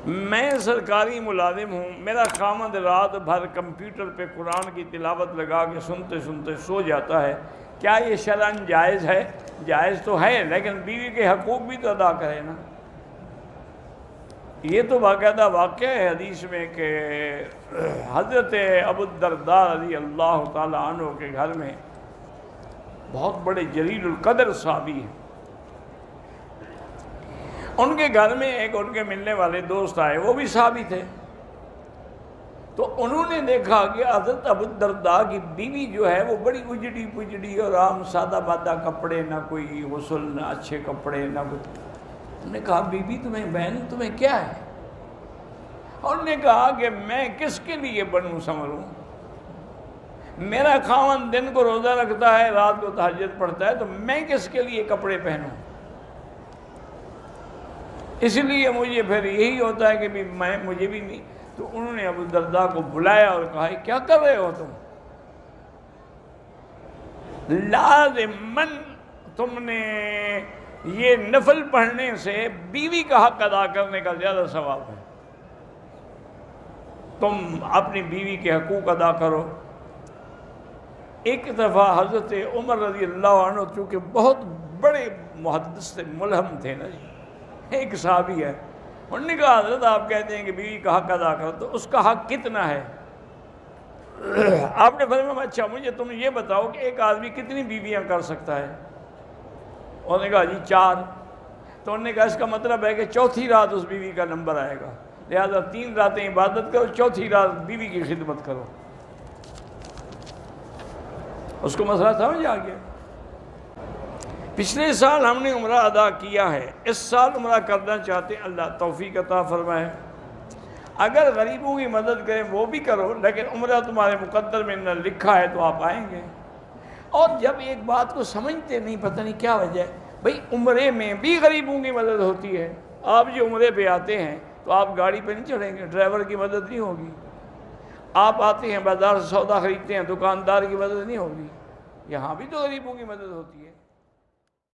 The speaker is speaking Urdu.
میں سرکاری ملازم ہوں، میرا خامد رات بھر کمپیوٹر پہ قرآن کی تلاوت لگا کے سنتے سنتے سو جاتا ہے، کیا یہ شرعاً جائز ہے؟ جائز تو ہے، لیکن بیوی کے حقوق بھی تو ادا کرے نا۔ یہ تو باقاعدہ واقعہ ہے حدیث میں کہ حضرت ابو الدرداء رضی اللہ تعالی عنہ کے گھر میں بہت بڑے جلیل القدر صحابی ہیں، ان کے گھر میں ایک ان کے ملنے والے دوست آئے، وہ بھی صحابی تھے، تو انہوں نے دیکھا کہ حضرت ابو الدرداء کی بیوی جو ہے وہ بڑی اجڑی پجڑی اور عام سادہ بادہ کپڑے، نہ کوئی غسل، نہ اچھے کپڑے، نہ کچھ۔ انہوں نے کہا بیوی تمہیں، بہن تمہیں کیا ہے؟ انہوں نے کہا کہ میں کس کے لیے بنوں سنوروں؟ میرا خاوند دن کو روزہ رکھتا ہے، رات کو تہجد پڑھتا ہے، تو میں کس کے لیے کپڑے پہنوں؟ اس لیے مجھے پھر یہی ہوتا ہے کہ مجھے بھی نہیں۔ تو انہوں نے ابو الدرداء کو بلایا اور کہا کیا کر رہے ہو تم؟ لازماً تم نے یہ نفل پڑھنے سے بیوی کا حق ادا کرنے کا زیادہ ثواب ہے، تم اپنی بیوی کے حقوق ادا کرو۔ ایک دفعہ حضرت عمر رضی اللہ عنہ چونکہ بہت بڑے محدث سے ملہم تھے نا جی، ایک صحابی ہے، انہوں نے کہا حضرت آپ کہتے ہیں کہ بیوی کا حق ادا کرو، تو اس کا حق کتنا ہے؟ آپ نے فرمایا اچھا مجھے تم یہ بتاؤ کہ ایک آدمی کتنی بیویاں کر سکتا ہے؟ انہوں نے کہا جی 4۔ تو انہوں نے کہا اس کا مطلب ہے کہ چوتھی رات اس بیوی کا نمبر آئے گا، لہذا 3 راتیں عبادت کرو، چوتھی رات بیوی کی خدمت کرو۔ اس کو مسئلہ سمجھ آ گیا۔ پچھلے سال ہم نے عمرہ ادا کیا ہے، اس سال عمرہ کرنا چاہتے ہیں، اللہ توفیق عطا فرمائے۔ اگر غریبوں کی مدد کریں وہ بھی کرو، لیکن عمرہ تمہارے مقدر میں نہ لکھا ہے تو آپ آئیں گے۔ اور جب ایک بات کو سمجھتے نہیں، پتہ نہیں کیا وجہ ہے، بھئی عمرے میں بھی غریبوں کی مدد ہوتی ہے۔ آپ جو عمرے پہ آتے ہیں تو آپ گاڑی پہ نہیں چڑھیں گے، ڈرائیور کی مدد نہیں ہوگی۔ آپ آتے ہیں بازار سے سودا خریدتے ہیں، دکاندار کی مدد نہیں ہوگی۔ یہاں بھی تو غریبوں کی مدد ہوتی ہے۔